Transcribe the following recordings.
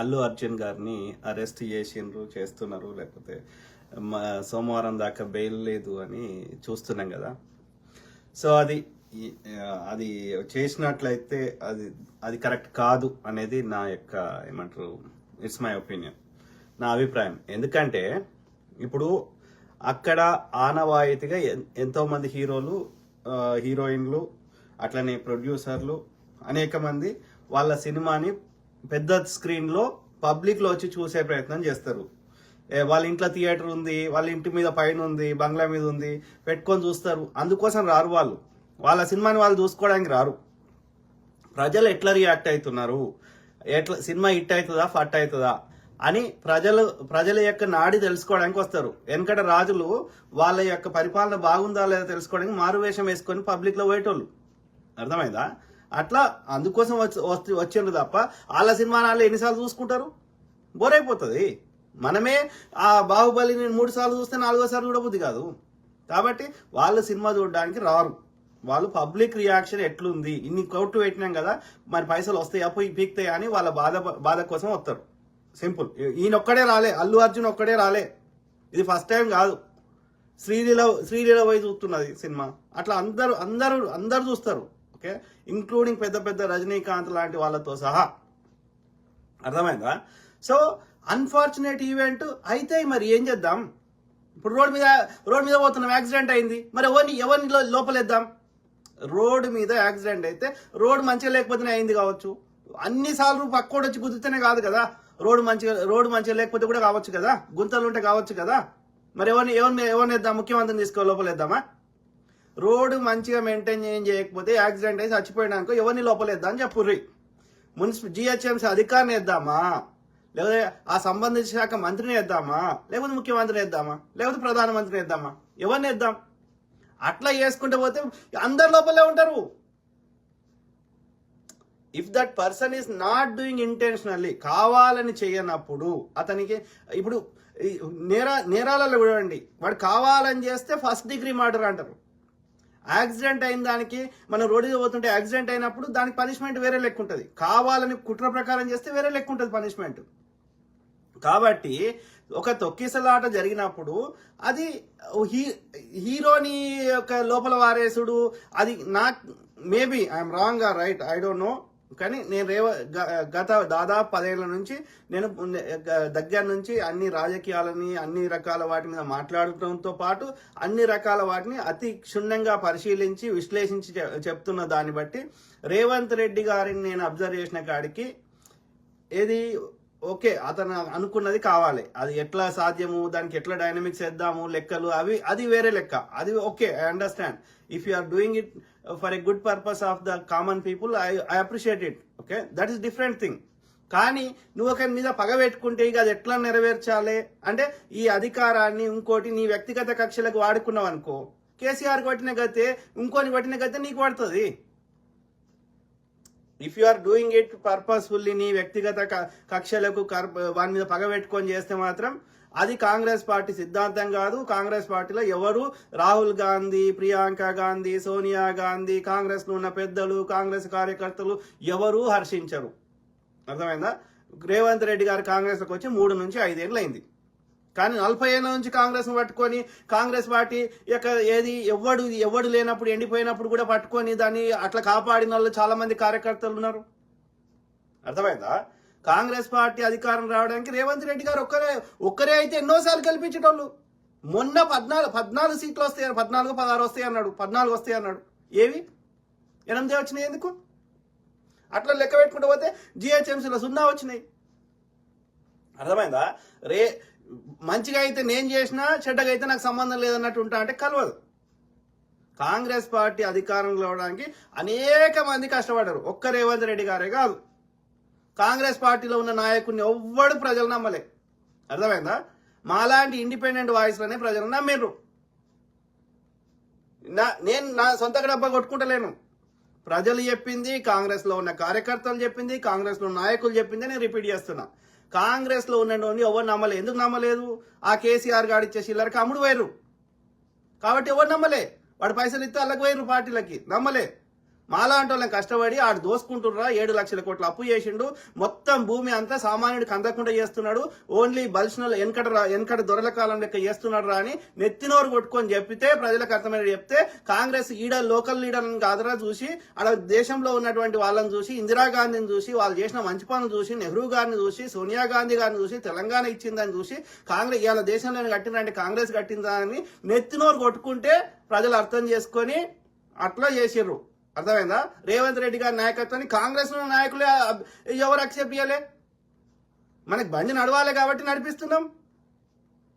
అల్లు అర్జున్ గారిని అరెస్ట్ చేస్తున్నారు, లేకపోతే సోమవారం దాకా బెయిల్ లేదు అని చూస్తున్నాం కదా. సో అది చేసినట్లయితే అది కరెక్ట్ కాదు అనేది నా యొక్క ఏమంటారు, ఇట్స్ మై ఒపీనియన్, నా అభిప్రాయం. ఎందుకంటే ఇప్పుడు అక్కడ ఆనవాయితీగా ఎంతో మంది హీరోలు, హీరోయిన్లు, అట్లనే ప్రొడ్యూసర్లు, అనేక మంది వాళ్ళ సినిమాని పెద్ద స్క్రీన్లో పబ్లిక్లో వచ్చి చూసే ప్రయత్నం చేస్తారు. వాళ్ళ ఇంట్లో థియేటర్ ఉంది, వాళ్ళ ఇంటి మీద పైన ఉంది, బంగ్లా మీద ఉంది, పెట్టుకొని చూస్తారు. అందుకోసం రారు వాళ్ళ సినిమాని వాళ్ళు చూసుకోవడానికి రారు. ప్రజలు ఎట్లా రియాక్ట్ అవుతున్నారు, ఎట్లా సినిమా హిట్ అవుతుందా ఫట్ అవుతుందా అని ప్రజల యొక్క నాడి తెలుసుకోవడానికి వస్తారు. వెనకట రాజులు వాళ్ళ యొక్క పరిపాలన బాగుందా లేదా తెలుసుకోవడానికి మారువేషం వేసుకొని పబ్లిక్లో పోయేటోళ్ళు. అర్థమైందా? అట్లా అందుకోసం వచ్చిండ్రు తప్ప వాళ్ళ సినిమా వాళ్ళు ఎన్నిసార్లు చూసుకుంటారు? బోర్ అయిపోతుంది. మనమే ఆ బాహుబలిని 3 సార్లు చూస్తే 4వ సార్లు చూడబుద్ది కాదు. కాబట్టి వాళ్ళు సినిమా చూడడానికి రారు. వాళ్ళు పబ్లిక్ రియాక్షన్ ఎట్లుంది, ఇన్ని కోట్లు పెట్టినాం కదా, మరి పైసలు వస్తాయా పోయి పీక్తాయా అని వాళ్ళ బాధ కోసం వస్తారు. సింపుల్. ఈయన ఒక్కడే రాలే, అల్లు అర్జున్ ఒక్కడే రాలే, ఇది ఫస్ట్ టైం కాదు. శ్రీలీల పోయి చూస్తున్నది సినిమా. అట్లా అందరూ చూస్తారు. ఓకే, ఇంక్లూడింగ్ పెద్ద పెద్ద రజనీకాంత్ లాంటి వాళ్ళతో సహా. అర్థమైందా? సో అన్ఫార్చునేట్ ఈవెంట్ అయితే మరి ఏం చేద్దాం? ఇప్పుడు రోడ్ మీద పోతున్నాం, యాక్సిడెంట్ అయింది, మరి ఎవరిని లోపలేద్దాం? రోడ్డు మీద యాక్సిడెంట్ అయితే రోడ్ మంచిగా లేకపోతేనే అయింది కావచ్చు. అన్నిసార్లు పక్కోడు వచ్చి గుద్దితేనే కాదు కదా. రోడ్డు మంచిగా లేకపోతే కూడా కావచ్చు కదా, గుంతలు ఉంటే కావచ్చు కదా. మరి ఎవరిని వేద్దాం? ముఖ్యమంత్రిని లోపలేద్దామా? రోడ్డు మంచిగా మెయింటైన్ చేయకపోతే యాక్సిడెంట్ అయి చచ్చిపోయినాక ఎవరిని లోపలేద్దాం అని చెప్పుర్రి. GHMC అధికారిని వేద్దామా, లేకపోతే ఆ సంబంధించిన శాఖ మంత్రిని వేద్దామా, లేకపోతే ముఖ్యమంత్రిని వేద్దామా, లేకపోతే ప్రధానమంత్రిని వేద్దామా? ఎవరిని వేద్దాం? అట్లా వేసుకుంటే పోతే అందరి లోపలే ఉంటారు. If that person is not doing intentionally, కావాలని చేయనప్పుడు అతనికి ఇప్పుడు నేరాలలో చూడండి, వాడు కావాలని చేస్తే ఫస్ట్ డిగ్రీ మర్డర్ అంటారు. యాక్సిడెంట్ అయిన దానికి, మనం రోడ్డు పోతుంటే యాక్సిడెంట్ అయినప్పుడు దానికి పనిష్మెంట్ వేరే లెక్క ఉంటుంది. కావాలని కుట్ర ప్రకారం చేస్తే వేరే లెక్క ఉంటుంది పనిష్మెంట్. కాబట్టి ఒక తొక్కిసలాట జరిగినప్పుడు అది హీరోని యొక్క లోపల వారేసుడు, అది maybe I'm wrong or right, I don't know. కానీ నేను గత దాదాపు 10 ఏళ్ల నుంచి నేను దగ్గర నుంచి అన్ని రాజకీయాలని, అన్ని రకాల వాటి మీద మాట్లాడటంతో పాటు అన్ని రకాల వాటిని అతి క్షుణ్ణంగా పరిశీలించి విశ్లేషించి చెప్తున్న దాన్ని బట్టి రేవంత్ రెడ్డి గారిని నేను అబ్జర్వ్ చేసిన కాడికి ఏది ఓకే, అతను అనుకున్నది కావాలి, అది ఎట్లా సాధ్యము, దానికి ఎట్లా డైనమిక్స్ వేద్దాము, లెక్కలు అది వేరే లెక్క. అది okay, I understand. If you are doing it for a good purpose of the common people, I appreciate it. Okay, that is different thing. కానీ నువ్వు ఒకరి మీద పగ పెట్టుకుంటే ఇక అది ఎట్లా నెరవేర్చాలి అంటే, ఈ అధికారాన్ని ఇంకోటి నీ వ్యక్తిగత కక్షలకు వాడుకున్నావు అనుకో, కేసీఆర్ కొట్టిన గతే ఇంకోని కొట్టిన గతే నీకు పడుతుంది. If you are doing it purposefully, నీ వ్యక్తిగత కక్షలకు వాని మీద పగ పెట్టుకొని చేస్తే మాత్రం అది కాంగ్రెస్ పార్టీ సిద్ధాంతం కాదు. కాంగ్రెస్ పార్టీలో ఎవరు, రాహుల్ గాంధీ, ప్రియాంక గాంధీ, సోనియా గాంధీ, కాంగ్రెస్ లో ఉన్న పెద్దలు, కాంగ్రెస్ కార్యకర్తలు ఎవరు హర్షించరు. అర్థమైందా? రేవంత్ రెడ్డి గారు కాంగ్రెస్లోకి వచ్చి 3 నుంచి 5 ఏళ్ళు అయింది. కానీ 40 ఏళ్ళ నుంచి కాంగ్రెస్ పట్టుకొని, కాంగ్రెస్ పార్టీ యొక్క ఎవడు లేనప్పుడు, ఎండిపోయినప్పుడు కూడా పట్టుకొని దాన్ని అట్లా కాపాడిన వాళ్ళు చాలా మంది కార్యకర్తలు ఉన్నారు. అర్థమైందా? కాంగ్రెస్ పార్టీ అధికారం రావడానికి రేవంత్ రెడ్డి గారు ఒక్కరే అయితే ఎన్నోసార్లు కల్పించేటోళ్ళు. మొన్న 14 సీట్లు వస్తాయి, 14, 16 వస్తాయి అన్నాడు, 14 వస్తాయి అన్నాడు. ఏవి 8 వచ్చినాయి ఎందుకు? అట్లా లెక్క పెట్టుకుంటూ పోతే GHMCలో 0 వచ్చినాయి. అర్థమైందా? మంచిగా అయితే నేను చేసినా, చెడ్డగా అయితే నాకు సంబంధం లేదన్నట్టు ఉంటా అంటే కలవదు. కాంగ్రెస్ పార్టీ అధికారంలో రావడానికి అనేక మంది కష్టపడ్డారు, ఒక్క రేవంత్ రెడ్డి గారే కాదు. కాంగ్రెస్ పార్టీలో ఉన్న నాయకుడిని ఎవ్వడు ప్రజలు నమ్మలే. అర్థమైందా? మాలాంటి ఇండిపెండెంట్ వాయిస్లోనే ప్రజలు నమ్మిర్రు. నేను నా సొంత డబ్బా కొట్టుకుంటలేను. ప్రజలు చెప్పింది, కాంగ్రెస్లో ఉన్న కార్యకర్తలు చెప్పింది, కాంగ్రెస్లో నాయకులు చెప్పింది నేను రిపీట్ చేస్తున్నా. కాంగ్రెస్లో ఉన్నటువంటి ఎవరు నమ్మలే. ఎందుకు నమ్మలేదు? ఆ కేసీఆర్ గారు ఇచ్చే చిల్లరకి అమ్ముడు పోయారు కాబట్టి ఎవరు నమ్మలే. వాడు పైసలు ఇస్తే వాళ్ళకి పోయారు, పార్టీలకి నమ్మలే. మాలాంటి వాళ్ళని కష్టపడి ఆడు దోసుకుంటుర్రా 7 లక్షల కోట్ల అప్పు చేసిండు, మొత్తం భూమి అంతా సామాన్యుడికి అందకుండా చేస్తున్నాడు, ఓన్లీ బలిసిన వెనకట దొరల కాలం లెక్క చేస్తున్నాడు రా అని నెత్తినోరు కొట్టుకొని చెప్పితే ప్రజలకు అర్థమైన చెప్తే కాంగ్రెస్ లోకల్ లీడర్లను కాదురా చూసి ఆడ దేశంలో ఉన్నటువంటి వాళ్ళని చూసి ఇందిరాగాంధీని చూసి వాళ్ళు చేసిన మంచి పనులు చూసి నెహ్రూ గారిని చూసి సోనియా గాంధీ గారిని చూసి తెలంగాణ ఇచ్చిందని చూసి కాంగ్రెస్ ఇవాళ దేశంలో కట్టిందంటే కాంగ్రెస్ కట్టిందా అని నెత్తినోరు కొట్టుకుంటే ప్రజలు అర్థం చేసుకొని అట్లా చేసిర్రు. అర్థమైందా? రేవంత్ రెడ్డి గారి నాయకత్వాన్ని కాంగ్రెస్ నాయకులే ఎవరు అక్సెప్ట్ చేయలే. మనకి బండి నడవాలి కాబట్టి నడిపిస్తున్నాం.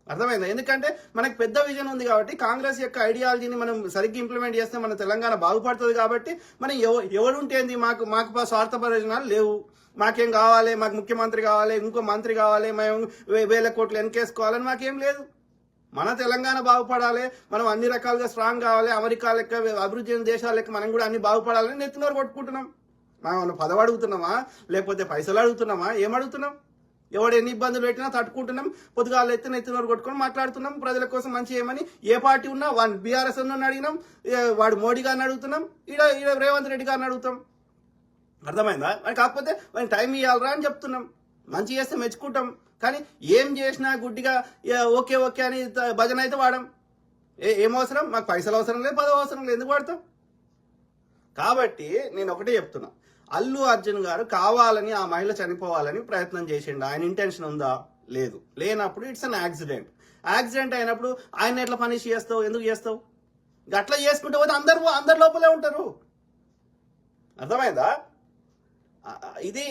అర్థమైందా? ఎందుకంటే మనకి పెద్ద విజన్ ఉంది కాబట్టి కాంగ్రెస్ యొక్క ఐడియాలజీని మనం సరిగ్గా ఇంప్లిమెంట్ చేస్తే మన తెలంగాణ బాగుపడుతుంది కాబట్టి మనం ఎవరుంటేంది మాకు స్వార్థ ప్రయోజనాలు లేవు. మాకేం కావాలి, మాకు ముఖ్యమంత్రి కావాలి, ఇంకో మంత్రి కావాలి, మేము 1000 కోట్లు వెనకేసుకోవాలని మాకేం లేదు. మన తెలంగాణ బాగుపడాలి, మనం అన్ని రకాలుగా స్ట్రాంగ్ కావాలి, అమెరికా లెక్క అభివృద్ధి చెందిన దేశాల లెక్క మనం కూడా అన్ని బాగుపడాలని నెత్తినోరు కొట్టుకుంటున్నాం. మనం పదవి అడుగుతున్నామా లేకపోతే పైసలు అడుగుతున్నామా? ఏం అడుగుతున్నాం? ఎవడు ఎన్ని ఇబ్బందులు పెట్టినా తట్టుకుంటున్నాం. పొద్దుగాలు నెత్తినోరు కొట్టుకొని మాట్లాడుతున్నాం. ప్రజల కోసం మంచి ఏమని ఏ పార్టీ ఉన్నా వాడు బీఆర్ఎస్ అని అడిగినాం, వాడు మోడీ గారిని అడుగుతున్నాం, ఈడ రేవంత్ రెడ్డి గారిని అడుగుతాం. అర్థమైందా? మరి కాకపోతే వాడిని టైం ఇవ్వాలరా అని చెప్తున్నాం. మంచి చేస్తే మెచ్చుకుంటాం, కానీ ఏం చేసినా గుడ్డిగా ఓకే ఓకే అని భజన అయితే వాడం. ఏం అవసరం? మాకు పైసలు అవసరం లేదు, పదవి అవసరం లేదు, ఎందుకు వాడతాం? కాబట్టి నేను ఒకటే చెప్తున్నా, అల్లు అర్జున్ గారు కావాలని ఆ మహిళ చనిపోవాలని ప్రయత్నం చేసిండు. ఆయన ఇంటెన్షన్ ఉందా? లేదు. లేనప్పుడు ఇట్స్ అన్ యాక్సిడెంట్. యాక్సిడెంట్ అయినప్పుడు ఆయన ఎట్లా పనిష్ చేస్తావు? ఎందుకు చేస్తావు? అట్లా చేసుకుంటే పోతే అందరు లోపలే ఉంటారు. అర్థమైందా? ఇది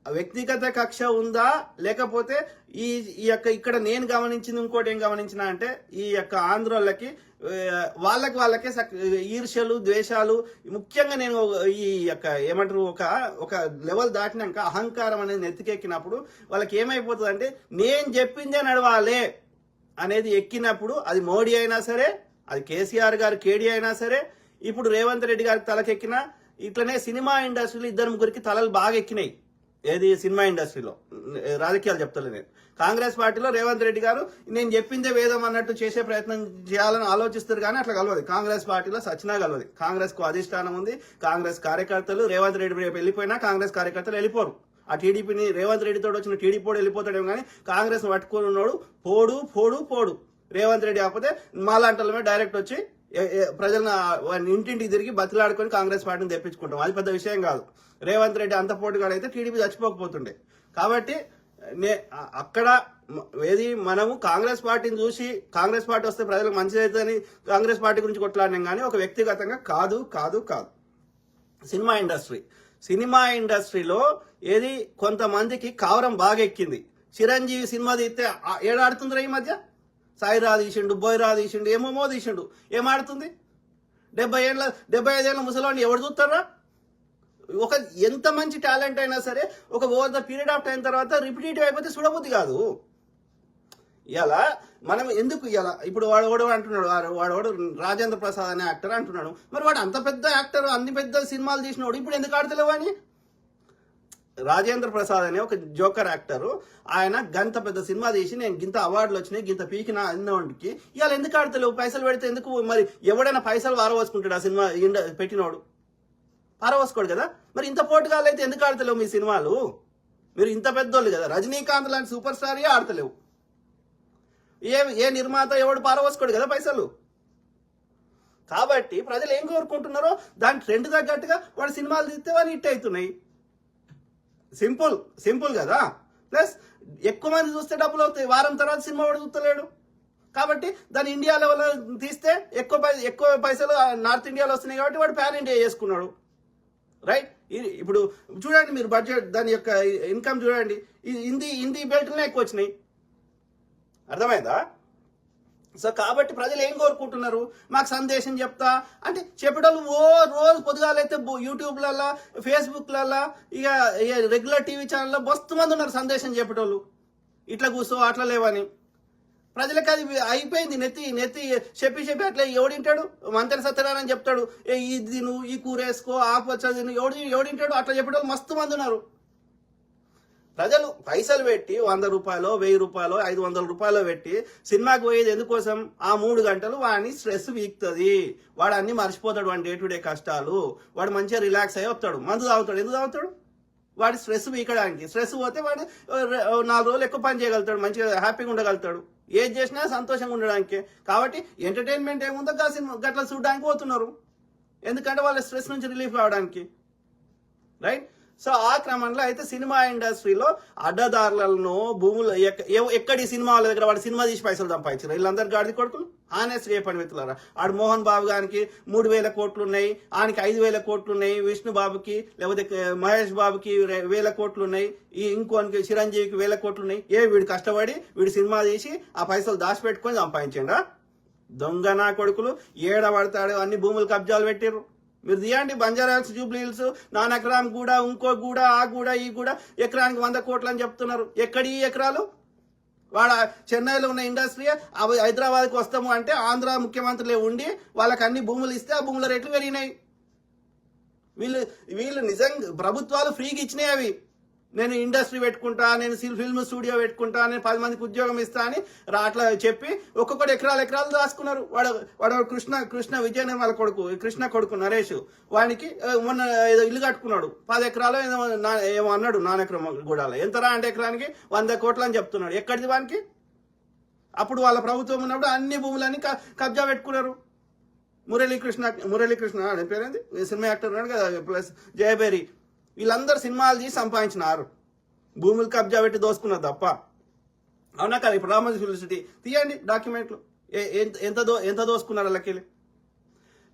వ్యక్తిగత కక్ష ఉందా లేకపోతే ఈ యొక్క ఇక్కడ నేను గమనించింది ఇంకోటి ఏం గమనించిన అంటే ఈ యొక్క ఆంధ్రోళ్ళకి వాళ్ళకే ఈర్ష్యలు ద్వేషాలు, ముఖ్యంగా నేను ఈ యొక్క ఏమంటారు ఒక లెవెల్ దాటినాక అహంకారం అనేది నెత్తికెక్కినప్పుడు వాళ్ళకి ఏమైపోతుంది అంటే నేను చెప్పిందే నడవాలి అనేది ఎక్కినప్పుడు అది మోడీ అయినా సరే, అది కేసీఆర్ గారు కేడీ అయినా సరే, ఇప్పుడు రేవంత్ రెడ్డి గారికి తలకెక్కినా, ఇట్లనే సినిమా ఇండస్ట్రీలో 2-3 తలలు బాగా ఎక్కినాయి. ఏది సినిమా ఇండస్ట్రీలో, రాజకీయాలు చెప్తలే నేను. కాంగ్రెస్ పార్టీలో రేవంత్ రెడ్డి గారు నేను చెప్పిందే వేదం అన్నట్టు చేసే ప్రయత్నం చేయాలని ఆలోచిస్తారు, కానీ అట్లా కలవదు. కాంగ్రెస్ పార్టీలో సచ్చినా కలవదు. కాంగ్రెస్ కు అధిష్టానం ఉంది, కాంగ్రెస్ కార్యకర్తలు. రేవంత్ రెడ్డి రేపు వెళ్ళిపోయినా కాంగ్రెస్ కార్యకర్తలు వెళ్ళిపోరు. ఆ టీడీపీని రేవంత్ రెడ్డితో వచ్చిన టీడీపీ వెళ్ళిపోతాడేమో, కానీ కాంగ్రెస్ పట్టుకొని ఉన్నాడు పోడు. రేవంత్ రెడ్డి కాకపోతే మాలాంటలమే డైరెక్ట్ వచ్చి ప్రజలను ఇంటింటికి తిరిగి బతిలాడుకొని కాంగ్రెస్ పార్టీని తెప్పించుకుంటాం. అది పెద్ద విషయం కాదు. రేవంత్ రెడ్డి అంత పోటుగాడు అయితే టీడీపీ చచ్చిపోకపోతుండే. కాబట్టి అక్కడ ఏది మనము కాంగ్రెస్ పార్టీని చూసి కాంగ్రెస్ పార్టీ వస్తే ప్రజలకు మంచిది అవుతుందని కాంగ్రెస్ పార్టీ గురించి కొట్లాడినాం, కానీ ఒక వ్యక్తిగతంగా కాదు. సినిమా ఇండస్ట్రీలో ఏది కొంతమందికి కావరం బాగా ఎక్కింది. చిరంజీవి సినిమా తీస్తే ఏడాడుతుందిరా ఈ మధ్య? సాయిరా తీసిండు, బోయ్రా తీసిండు, ఏమేమో తీసిండు, ఏమాడుతుంది? 75 ఏళ్ళ ముసలాన్ని ఎవరు చూస్తారా? ఎంత మంచి టాలెంట్ అయినా సరే ఒక over the period of time తర్వాత రిపిటేటివ్ అయిపోతే చూడబుద్ధి కాదు. ఇలా మనం ఎందుకు ఇప్పుడు వాడు అంటున్నాడు, వాడు రాజేంద్ర ప్రసాద్ అనే యాక్టర్ అంటున్నాడు. మరి వాడు అంత పెద్ద యాక్టర్, అన్ని పెద్ద సినిమాలు తీసినవాడు ఇప్పుడు ఎందుకు ఆడతలేవు అని? రాజేంద్ర ప్రసాద్ అనే ఒక జోకర్ యాక్టర్, ఆయన గంత పెద్ద సినిమా తీసి నేను గింత అవార్డులు వచ్చినాయి, గింత పీకిన అన్నవాడికి ఇవాళ ఎందుకు ఆడతలేవు? పైసలు పెడితే ఎందుకు? మరి ఎవడైనా పైసలు వారవోసుకుంటాడు? ఆ సినిమా పెట్టినోడు పారవోసుకోడు కదా. మరి ఇంత పోటుగాళ్ళు అయితే ఎందుకు ఆడతలేవు మీ సినిమాలు? మీరు ఇంత పెద్దోళ్ళు కదా, రజనీకాంత్ లాంటి సూపర్ స్టార్ ఆడతలేవు. ఏ నిర్మాత ఎవడు పారవోసుకోడు కదా పైసలు. కాబట్టి ప్రజలు ఏం కోరుకుంటున్నారో దాని ట్రెండ్ తగ్గట్టుగా వాడు సినిమాలు తీస్తే వాడు హిట్ అవుతున్నాయి. సింపుల్ కదా. ప్లస్ ఎక్కువ మంది చూస్తే డబ్బులు అవుతాయి. వారం తర్వాత సినిమా వాడు చూస్తలేడు కాబట్టి దాన్ని ఇండియా లెవెల్లో తీస్తే ఎక్కువ పైసలు నార్త్ ఇండియాలో వస్తున్నాయి కాబట్టి వాడు ప్యాన్ ఇండియా చేసుకున్నాడు. రైట్? ఇప్పుడు చూడండి మీరు బడ్జెట్ దాని యొక్క ఇన్కమ్ చూడండి, హిందీ బెల్ట్లనే ఎక్కువ వచ్చినాయి. అర్థమైందా? సో కాబట్టి ప్రజలు ఏం కోరుకుంటున్నారు? మాకు సందేశం చెప్తా అంటే చెప్పేటోళ్ళు రోజు పొద్దుగాలైతే యూట్యూబ్లలో, ఫేస్బుక్లలో, ఇక రెగ్యులర్ టీవీ ఛానల్లో బస్తు మంది ఉన్నారు సందేశం చెప్పేటోళ్ళు. ఇట్లా కూర్చో అట్లా లేవని. ప్రజలకు అది అయిపోయింది. నెత్తి చెప్పి అట్లా ఎవడింటాడు? మంత్రి సత్యనారాయణ చెప్తాడు, ఇది నువ్వు ఈ కూర వేసుకో, ఆపొచ్చా తిను, ఎవడింటాడు? అట్లా చెప్పేటోళ్ళు మస్తు మంది ఉన్నారు. ప్రజలు పైసలు పెట్టి 100 రూపాయలు 1000 రూపాయలు 500 రూపాయలు పెట్టి సినిమాకి పోయేది ఎందుకోసం? ఆ 3 గంటలు వాడిని స్ట్రెస్ వీక్తుంది, వాడు అన్ని మర్చిపోతాడు, వాడి డే టు డే కష్టాలు, వాడు మంచిగా రిలాక్స్ అయ్యి వస్తాడు, మందు తాగుతాడు. ఎందుకు తాగుతాడు? వాడి స్ట్రెస్ వీకడానికి. స్ట్రెస్ పోతే వాడు 4 రోజులు ఎక్కువ పని చేయగలుగుతాడు, మంచిగా హ్యాపీగా ఉండగలుగుతాడు, ఏది చేసినా సంతోషంగా ఉండడానికి. కాబట్టి ఎంటర్టైన్మెంట్ ఏముందో గట్లా చూడడానికి పోతున్నారు, ఎందుకంటే వాళ్ళ స్ట్రెస్ నుంచి రిలీఫ్ రావడానికి, రైట్? సో ఆ క్రమంలో అయితే సినిమా ఇండస్ట్రీలో అడ్డదారులను భూములు ఎక్కడి సినిమా వాళ్ళ దగ్గర వాడు సినిమా తీసి పైసలు సంపాదించారు వీళ్ళందరూ గాడిది కొడుకులు. ఆనెస్ట్ చెప్పండి మిత్రులారా, ఆడు మోహన్ బాబు గారికి 3000 కోట్లు ఉన్నాయి, ఆయనకి 5000 కోట్లు ఉన్నాయి, విష్ణు బాబుకి లేకపోతే మహేష్ బాబుకి 1000 కోట్లు ఉన్నాయి, ఈ ఇంకోనికి చిరంజీవికి 1000 కోట్లు ఉన్నాయి. వీడు కష్టపడి వీడు సినిమా తీసి ఆ పైసలు దాచిపెట్టుకొని సంపాదించండా? దొంగ నా కొడుకులు. ఏడ పడతాడు అన్ని భూములు కబ్జాలు పెట్టిర్రు. మీరు తీయండి, Banjara hills, Jubilee hills, Nanakram కూడా, ఇంకో కూడా, ఆ కూడా, ఈ కూడా ఎకరానికి 100 కోట్లు అని చెప్తున్నారు. ఎక్కడి ఎకరాలు? వాడ చెన్నైలో ఉన్న ఇండస్ట్రీ అవి హైదరాబాద్కి వస్తాము అంటే ఆంధ్ర ముఖ్యమంత్రులే ఉండి వాళ్ళకి అన్ని భూములు ఇస్తే ఆ భూముల రేట్లు పెరిగినాయి. వీళ్ళు నిజంగా ప్రభుత్వాలు ఫ్రీగా ఇచ్చినాయి అవి. నేను ఇండస్ట్రీ పెట్టుకుంటా, నేను ఫిల్మ్ స్టూడియో పెట్టుకుంటా, నేను 10 మందికి ఉద్యోగం ఇస్తా అని అట్లా చెప్పి ఒక్కొక్కటి ఎకరాలు దాచుకున్నారు. వాడు కృష్ణ విజయ నిర్మల కొడుకు, కృష్ణ కొడుకు నరేష్, వానికి మొన్న ఏదో ఇల్లు కట్టుకున్నాడు 10 ఎకరాలు ఏమో అన్నాడు నానక్రమ గూడాలో. ఎంతరా అంటే ఎకరానికి 100 కోట్లు అని చెప్తున్నాడు. ఎక్కడిది వానికి? అప్పుడు వాళ్ళ ప్రభుత్వం ఉన్నప్పుడు అన్ని భూములన్నీ కబ్జా పెట్టుకున్నారు. మురళీకృష్ణ అని పేరేంది, సినిమా యాక్టర్ ఉన్నాడు కదా, ప్లస్ జయబేరి, వీళ్ళందరూ సినిమాలు తీసి సంపాదించినారు, భూములు కబ్జా పెట్టి దోసుకున్నారు తప్ప. అవునా కదా? ఇప్పుడు రామోజీ ఫిల్మ్ సిటీ తీయండి డాక్యుమెంట్లు, ఎంత దోసుకున్నారు వాళ్ళకెళ్ళి.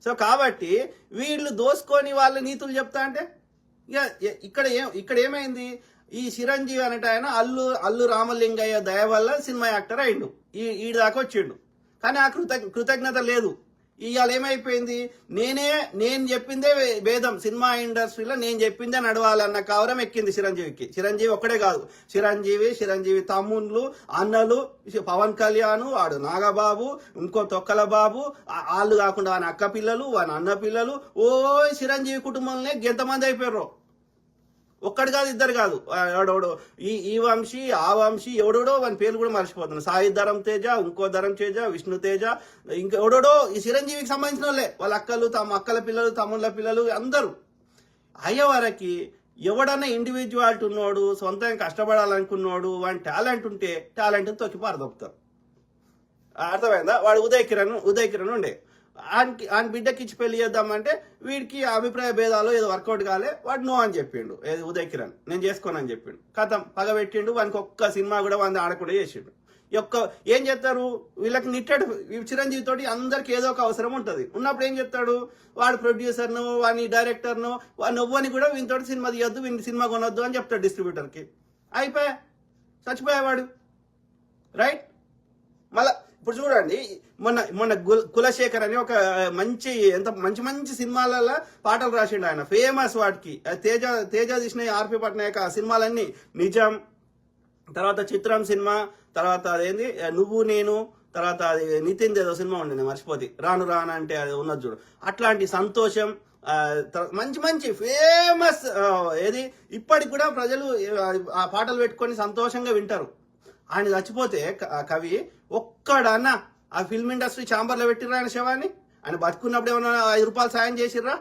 సో కాబట్టి వీళ్ళు దోసుకొని వాళ్ళ నీతులు చెప్తా అంటే ఇక్కడ ఏమైంది? ఈ చిరంజీవి అనేట ఆయన అల్లు రామలింగయ్య దయ వల్ల సినిమా యాక్టర్ అయిండు, ఈ దాకా వచ్చిండు. కానీ ఆ కృతజ్ఞత లేదు. ఇవాళ ఏమైపోయింది? నేను చెప్పిందే వేదం, సినిమా ఇండస్ట్రీలో నేను చెప్పిందే నడవాలన్న కవరం ఎక్కింది చిరంజీవికి. చిరంజీవి ఒక్కడే కాదు, చిరంజీవి తమ్ముళ్ళు, అన్నలు, పవన్ కళ్యాణ్, వాడు నాగబాబు, ఇంకో తొక్కల బాబు, వాళ్ళు కాకుండా వాని అక్క పిల్లలు, వాని అన్న పిల్లలు, చిరంజీవి కుటుంబంలో ఎంతమంది అయిపోయారు? ఒక్కడు కాదు, ఇద్దరు కాదు, ఎవడెవడో ఈ వంశీ, ఆ వంశీ, ఎవడోడో వాని పేర్లు కూడా మర్చిపోతున్నాడు. సాయి ధరం తేజ, ఇంకో ధరం తేజ, విష్ణు తేజ, ఇంకా ఎవడోడో ఈ చిరంజీవికి సంబంధించిన వాళ్ళే, వాళ్ళ అక్కల పిల్లలు, తమ్ముళ్ళ పిల్లలు అందరూ. అయ్యేవారికి ఎవడన్నా ఇండివిజువాలిటీ ఉన్నోడు, సొంతంగా కష్టపడాలనుకున్నాడు, వాని టాలెంట్ ఉంటే టాలెంట్ని తొక్కి పారదొప్పుతారు. అర్థమైందా? వాడు ఉదయ్ కిరణ్ ఉండే, ఆయన బిడ్డకి ఇచ్చి పెళ్లి చేద్దామంటే వీడికి అభిప్రాయ భేదాలు ఏదో వర్కౌట్ కాలే, వాడు నో అని చెప్పిండు. ఉదయ్ కిరణ్ నేను చేసుకోనని చెప్పిండు. కథం పగబెట్టిండు, వానికి ఒక్క సినిమా కూడా వాడిని ఆడకుండా చేసిండు. ఏం చేస్తారు వీళ్ళకి? నిట్టడు చిరంజీవి తోటి అందరికి ఏదో ఒక అవసరం ఉంటుంది. ఉన్నప్పుడు ఏం చెప్తాడు? వాడు ప్రొడ్యూసర్ను, వాని డైరెక్టర్ను, వాడిని ఎవ్వని కూడా వీనితోటి సినిమా తీయొద్దు, వీని సినిమా కొనొద్దు అని చెప్తాడు డిస్ట్రిబ్యూటర్కి. అయిపోయా, చచ్చిపోయేవాడు, రైట్? మళ్ళా ఇప్పుడు చూడండి, మొన్న కులశేఖర్ అని ఒక మంచి సినిమాలలో పాటలు రాసిండు ఆయన, ఫేమస్. వాటికి తేజ తీసిన ఆర్పి పట్నాయక్ ఆ సినిమాలన్నీ నిజం, తర్వాత చిత్రం సినిమా, తర్వాత అదేంది నువ్వు నేను, తర్వాత అది నితిన్ ఏదో సినిమా ఉండే మర్చిపోతే, రాను అంటే అది ఉన్నది చూడు. అట్లాంటి సంతోషం, మంచి ఫేమస్ ఏది ఇప్పటికి కూడా ప్రజలు ఆ పాటలు పెట్టుకొని సంతోషంగా వింటారు. ఆయన చచ్చిపోతే కవి ఒక్కడన్నా ఆ ఫిల్మ్ ఇండస్ట్రీ ఛాంబర్లో పెట్టిర్రా ఆయన శవాన్ని? ఆయన బతుకున్నప్పుడు ఏమన్నా 5 రూపాయలు సాయం చేసిర్రా?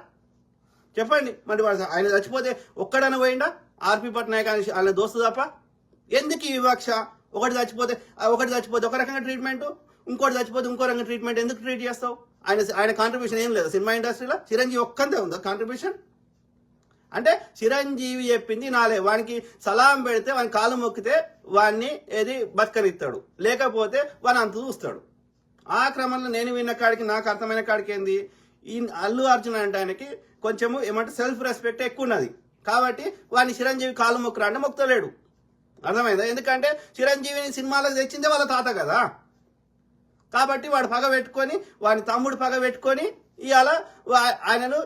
చెప్పండి. మరి ఆయన చచ్చిపోతే ఒక్కడన్నా పోయిండా? ఆర్పి పట్నాయక్ ఆయన దోస్తు తప్ప. ఎందుకు ఈ వివక్ష? ఒకటి చచ్చిపోతే ఒక రకంగా ట్రీట్మెంట్, ఇంకోటి చచ్చిపోతే ఇంకో రకంగా ట్రీట్మెంట్. ఎందుకు ట్రీట్ చేస్తావు? ఆయన కాంట్రిబ్యూషన్ ఏం లేదు సినిమా ఇండస్ట్రీలో. చిరంజీవి ఒక్కంతే ఉందా కాంట్రిబ్యూషన్? అంటే చిరంజీవి చెప్పింది నాలే, వానికి సలాం పెడితే వాని కాలు మొక్కితే వాడిని బతకనిస్తాడు, లేకపోతే వాని అంత చూస్తాడు. ఆ క్రమంలో నేను విన్న కాడికి, నాకు అర్థమైన కాడికి ఏంది, ఈ అల్లు అర్జున్ అంటే ఆయనకి కొంచెము ఏమంటే సెల్ఫ్ రెస్పెక్ట్ ఎక్కువ ఉన్నది. కాబట్టి వాడిని చిరంజీవి కాలు మొక్కురా అంటే మొక్కుతలేడు. అర్థమైందా? ఎందుకంటే చిరంజీవిని సినిమాలకు తెచ్చిందే వాళ్ళ తాత కదా. కాబట్టి వాడు పగ పెట్టుకొని, వాని తమ్ముడు పగ పెట్టుకొని ఇవాళ ఆయనను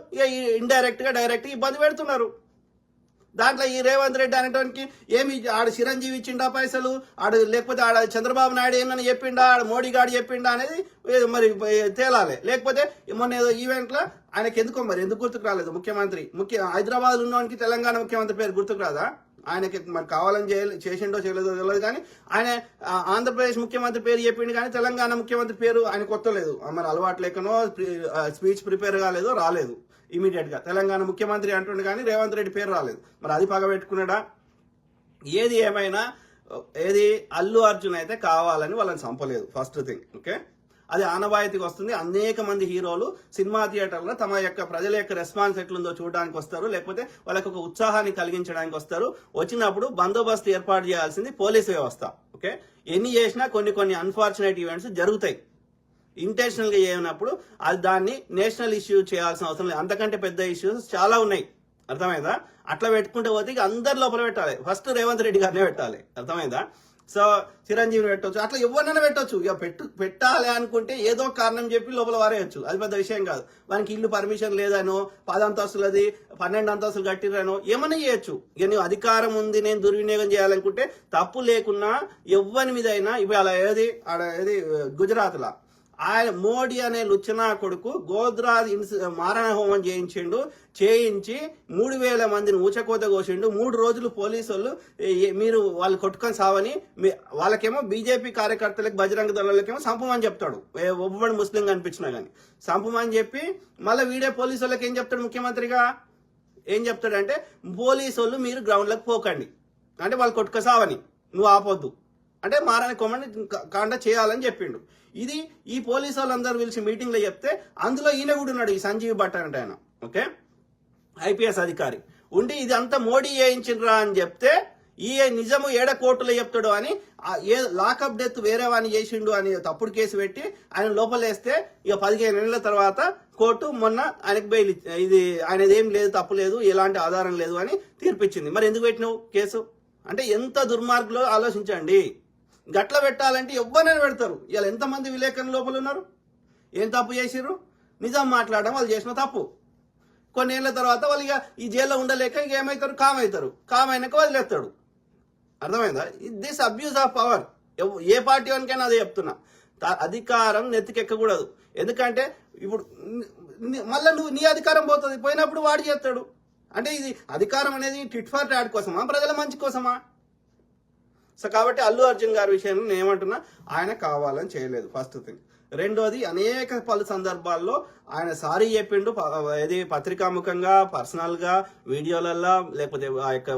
ఇండైరెక్ట్ గా డైరెక్ట్ ఇబ్బంది పెడుతున్నారు. దాంట్లో ఈ రేవంత్ రెడ్డి అనేటానికి ఏమి ఆడ చిరంజీవి ఇచ్చిండా పైసలు, లేకపోతే ఆడ చంద్రబాబు నాయుడు ఏమని చెప్పిండా, ఆడ మోడీ గారు చెప్పిండా అనేది మరి తేలాలి. లేకపోతే మొన్న ఏదో ఈవెంట్లో ఆయనకి ఎందుకు గుర్తుకు రాలేదు? హైదరాబాద్ ఉన్నవానికి తెలంగాణ ముఖ్యమంత్రి పేరు గుర్తుకు రాదా? ఆయనకి మరి కావాలని చేసిండో చేయలేదో తెలియదు, కానీ ఆయన ఆంధ్రప్రదేశ్ ముఖ్యమంత్రి పేరు చెప్పిండు, కానీ తెలంగాణ ముఖ్యమంత్రి పేరు ఆయన కొత్తలేదు. మరి అలవాటు లేకనో స్పీచ్ ప్రిపేర్ కాలేదో రాలేదు ఇమీడియట్ గా. తెలంగాణ ముఖ్యమంత్రి అంటుండే కానీ రేవంత్ రెడ్డి పేరు రాలేదు. మరి అది పగబెట్టుకున్నాడా? ఏది ఏమైనా ఏది అల్లు అర్జున్ అయితే కావాలని వాళ్ళని చంపలేదు, ఫస్ట్ థింగ్. ఓకే, అది ఆనవాయితీకి వస్తుంది. అనేక మంది హీరోలు సినిమా థియేటర్లో తమ యొక్క ప్రజల యొక్క రెస్పాన్స్ ఎట్లుందో చూడడానికి వస్తారు, లేకపోతే వాళ్ళకి ఒక ఉత్సాహాన్ని కలిగించడానికి వస్తారు. వచ్చినప్పుడు బందోబస్తు ఏర్పాటు చేయాల్సింది పోలీస్ వ్యవస్థ. ఓకే, ఎన్ని చేసినా కొన్ని అన్ఫార్చునేట్ ఈవెంట్స్ జరుగుతాయి. ఇంటెన్షనల్ గా చేయనప్పుడు అది దాన్ని నేషనల్ ఇష్యూ చేయాల్సిన అవసరం లేదు. అంతకంటే పెద్ద ఇష్యూస్ చాలా ఉన్నాయి, అర్థమైందా? అట్లా పెట్టుకుంటే పోతే అందరి లోపల పెట్టాలి. ఫస్ట్ రేవంత్ రెడ్డి గారినే పెట్టాలి, అర్థమైందా? సో చిరంజీవిని పెట్టవచ్చు, అట్లా ఎవరినైనా పెట్టవచ్చు. ఇక పెట్టాలి అనుకుంటే ఏదో కారణం చెప్పి లోపల వారేయచ్చు, అది పెద్ద విషయం కాదు. వానికి ఇల్లు పర్మిషన్ లేదనో 10 అంతస్తులది 12 అంతస్తులు కట్టిరనో ఏమన్నా చేయొచ్చు. ఇక నువ్వు అధికారం ఉంది నేను దుర్వినియోగం చేయాలనుకుంటే తప్పు లేకున్నా ఎవ్వరి మీద అయినా ఇవాళ ఏది గుజరాత్లో ఆయన మోడీ అనే లుచ్చనా కొడుకు గోద్రాజ్ మారణ హోమం చేయించి 3,000 మందిని ఊచకోత కోసిండు. 3 రోజులు పోలీసు వాళ్ళు మీరు వాళ్ళు కొట్టుకొని సావని, వాళ్ళకేమో బీజేపీ కార్యకర్తలకు బజరంగ దళాలకేమో సంపమని చెప్తాడు. ఒవ్వడు ముస్లిం కనిపించినా గానీ సంపమని చెప్పి మళ్ళీ వీడే పోలీసు వాళ్ళకి ఏం చెప్తాడు? ముఖ్యమంత్రిగా ఏం చెప్తాడంటే పోలీసు వాళ్ళు మీరు గ్రౌండ్లకు పోకండి, అంటే వాళ్ళు కొట్టుక సావని, నువ్వు ఆపొద్దు అంటే మారణ కొమ్మని కాండ చేయాలని చెప్పిండు. ఇది ఈ పోలీసు వాళ్ళందరూ పిలిచి మీటింగ్ లో చెప్తే అందులో ఈయన కూడా ఉన్నాడు, ఈ సంజీవ్ భట్ అంటే ఆయన. ఓకే, ఐపీఎస్ అధికారి ఉండి ఇది అంతా మోడీ చేయించినరా అని చెప్తే ఈ నిజము ఏడ కోర్టులో చెప్తాడు అని లాకప్ డెత్ వేరే వాడిని చేసిండు అని తప్పుడు కేసు పెట్టి ఆయన లోపలేస్తే ఇక 15 ఏళ్ల తర్వాత కోర్టు మొన్న ఆయనకు బెయిల్ ఇది ఆయనదేం లేదు, తప్పు లేదు, ఎలాంటి ఆధారం లేదు అని తీర్పిచ్చింది. మరి ఎందుకు పెట్టినావు కేసు? అంటే ఎంత దుర్మార్గులో ఆలోచించండి. గట్ల పెట్టాలంటే ఎవ్వరైనా పెడతారు. ఇలా ఎంతమంది విలేకరుల లోపల ఉన్నారు, ఏం తప్పు చేసిర్రు? నిజం మాట్లాడడం వాళ్ళు చేసిన తప్పు. కొన్ని ఏళ్ల తర్వాత వాళ్ళు ఇక ఈ జైల్లో ఉండలేక ఇక ఏమవుతారు? కామ్ అయినాక వదిలేస్తాడు. అర్థమైందా? This abuse of power. ఏ పార్టీ వానికైనా అదే చెప్తున్నా, అధికారం నెత్తికెక్కకూడదు. ఎందుకంటే ఇప్పుడు మళ్ళీ నీ అధికారం పోతుంది, పోయినప్పుడు వాడు చేస్తాడు. అంటే ఇది అధికారం అనేది టిట్ ఫర్ టాట్ కోసమా, ప్రజల మంచి కోసమా? సో కాబట్టి అల్లు అర్జున్ గారి విషయంలో నేను ఏమంటున్నా, ఆయన కావాలని చేయలేదు, ఫస్ట్ థింగ్. రెండోది, అనేక పలు సందర్భాల్లో ఆయన సారీ చెప్పిండు, ఇది పత్రికాముఖంగా, పర్సనల్ గా, వీడియోలల్లో, లేకపోతే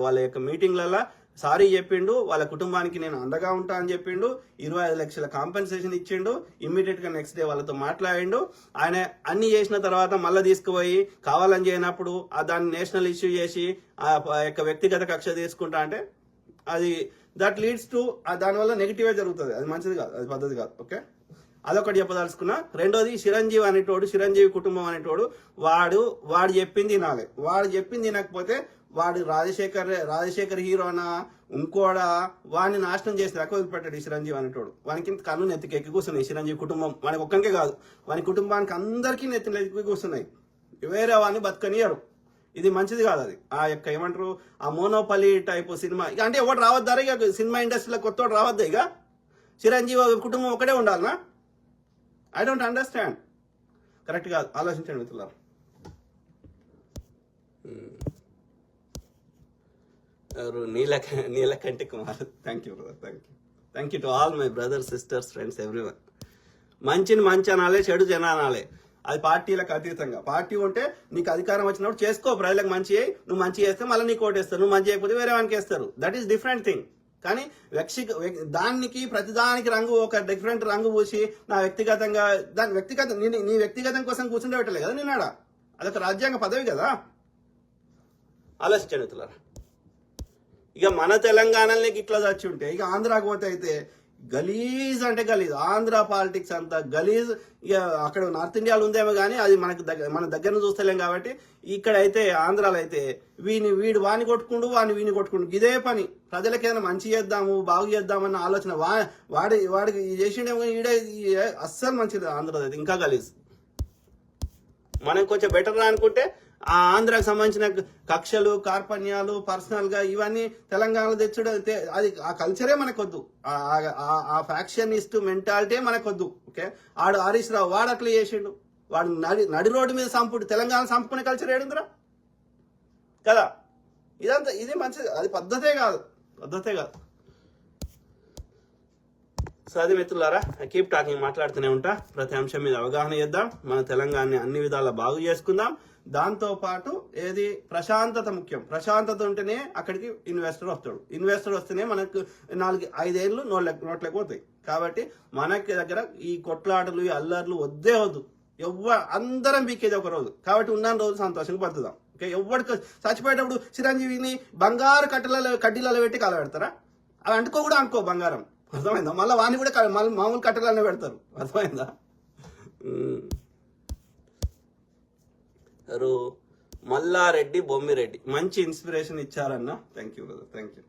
వాళ్ళ యొక్క మీటింగ్లల్లో సారీ చెప్పిండు. వాళ్ళ కుటుంబానికి నేను అండగా ఉంటా అని చెప్పిండు. 25 లక్షల కాంపెన్సేషన్ ఇచ్చిండు. ఇమ్మీడియట్ గా నెక్స్ట్ డే వాళ్ళతో మాట్లాడిండు. ఆయన అన్ని చేసిన తర్వాత మళ్ళీ తీసుకుపోయి కావాలని చేయనప్పుడు దాన్ని నేషనల్ ఇష్యూ చేసి ఆ యొక్క వ్యక్తిగత కక్ష తీసుకుంటా అంటే అది దట్ లీడ్స్ టు దానివల్ల నెగిటివే జరుగుతుంది. అది మంచిది కాదు, అది పద్ధతి కాదు. ఓకే, అదొకటి చెప్పదలుచుకున్నా. రెండోది, చిరంజీవి కుటుంబం అనేటోడు వాడు చెప్పింది వినాలి. వాడు చెప్పింది వినకపోతే వాడు రాజశేఖర్ హీరోనా ఇంకోడా వాడిని నాశనం చేసి రక్క వదిలిపెట్టాడు ఈ చిరంజీవి అనేటోడు. వానికి కన్ను నెత్తికెక్కి కూర్చున్నాయి. చిరంజీవి కుటుంబం వానికి ఒక్కనికే కాదు, వాని కుటుంబానికి అందరికీ నెత్తికి కూర్చున్నాయి. వేరే వాడిని బతకనియరు. ఇది మంచిది కాదు. అది ఆ యొక్క ఏమంటారు, ఆ మోనోపలి టైప్ సినిమా. ఇక అంటే ఎవరు రావద్దారా? ఇక సినిమా ఇండస్ట్రీలో కొత్త రావద్దా? ఇక చిరంజీవి కుటుంబం ఒకటే ఉండాలనా? I don't understand. కరెక్ట్ కాదు, ఆలోచించండి మిత్రులారా. Neelakanti Kumar, thank you brother, thank you to all my brothers, sisters, friends, everyone. మంచిని మంచి అనాలే, చెడు జనాలే. అది పార్టీలకు అతీతంగా. పార్టీ ఉంటే నీకు అధికారం వచ్చినప్పుడు చేసుకో, ప్రజలకు మంచి అయ్యి, నువ్వు మంచి చేస్తే మళ్ళీ నీకు ఓటేస్తారు, నువ్వు మంచి చేయకపోతే వేరే వానికి వేస్తారు. That is different thing. కానీ ప్రతిదానికి రంగు ఒక డిఫరెంట్ రంగు పూసి నా వ్యక్తిగతంగా నీ వ్యక్తిగతం కోసం కూర్చుంటే పెట్టలేదు కదా నిన్నాడా. అదొక రాజ్యాంగ పదవి కదా. ఆలోచించండి మిత్రులారా. ఇక మన తెలంగాణలో ఇట్లా చచ్చి ఉంటే ఇక ఆంధ్రాకు పోతే అయితే గలీజ్ అంటే గలీజ్. ఆంధ్ర పాలిటిక్స్ అంతా గలీజ్. ఇక అక్కడ నార్త్ ఇండియాలో ఉందేమో కానీ అది మన దగ్గర చూస్తలేం. కాబట్టి ఇక్కడైతే ఆంధ్రాలో అయితే వీడు వాని కొట్టుకుండు, వీని కొట్టుకుండు, ఇదే పని. ప్రజలకి ఏదైనా మంచి చేద్దాము, బాగు చేద్దామన్న ఆలోచన వాడికి చేసిండేమో. ఈడే అస్సలు మంచిది. ఆంధ్ర అయితే ఇంకా గలీజ్. మనం కొంచెం బెటర్ రా అనుకుంటే ఆ ఆంధ్రాకి సంబంధించిన కక్షలు, కార్పణ్యాలు, పర్సనల్ గా ఇవన్నీ తెలంగాణలో తెచ్చుడు, అది ఆ కల్చరే మనకొద్దు. ఆ ఫ్యాక్షనిస్ట్ మెంటాలిటీ మనకొద్దు. ఓకే, ఆడు హరీష్ రావు వాడు అట్లా చేసిండు. వాడు నడి రోడ్డు మీద సంపుడు. తెలంగాణ సంపుకునే కల్చర్ ఏడుందిరా కదా. ఇదంతా ఇది మంచిది, అది పద్ధతే కాదు. సో అది మిత్రులారా, కీప్ టాకింగ్, మాట్లాడుతూనే ఉంటా. ప్రతి అంశం మీద అవగాహన చేద్దాం, మన తెలంగాణని అన్ని విధాలా బాగు చేసుకుందాం. దాంతో పాటు ఏది ప్రశాంతత ముఖ్యం. ప్రశాంతత ఉంటేనే అక్కడికి ఇన్వెస్టర్ వస్తాడు. ఇన్వెస్టర్ వస్తేనే మనకు 4-5 ఏళ్ళు నోట్లకు పోతాయి. కాబట్టి మనకి దగ్గర ఈ కొట్లాటలు, ఈ అల్లర్లు వద్దు. అందరం బీకేది ఒక రోజు. కాబట్టి ఉన్న రోజు సంతోషంగా బతుకుదాం. ఓకే, ఎవరికి చచ్చిపోయేటప్పుడు చిరంజీవిని బంగారు కడ్డీలలో పెట్టి కాలబెడతారా? అవి అనుకో బంగారం, అర్థమైందా? మళ్ళీ వాడిని కూడా మామూలు కట్టెలనే పెడతారు, అర్థమైందా? మల్లారెడ్డి బొమ్మిరెడ్డి మంచి ఇన్స్పిరేషన్ ఇచ్చారన్న. Thank you brother, thank you.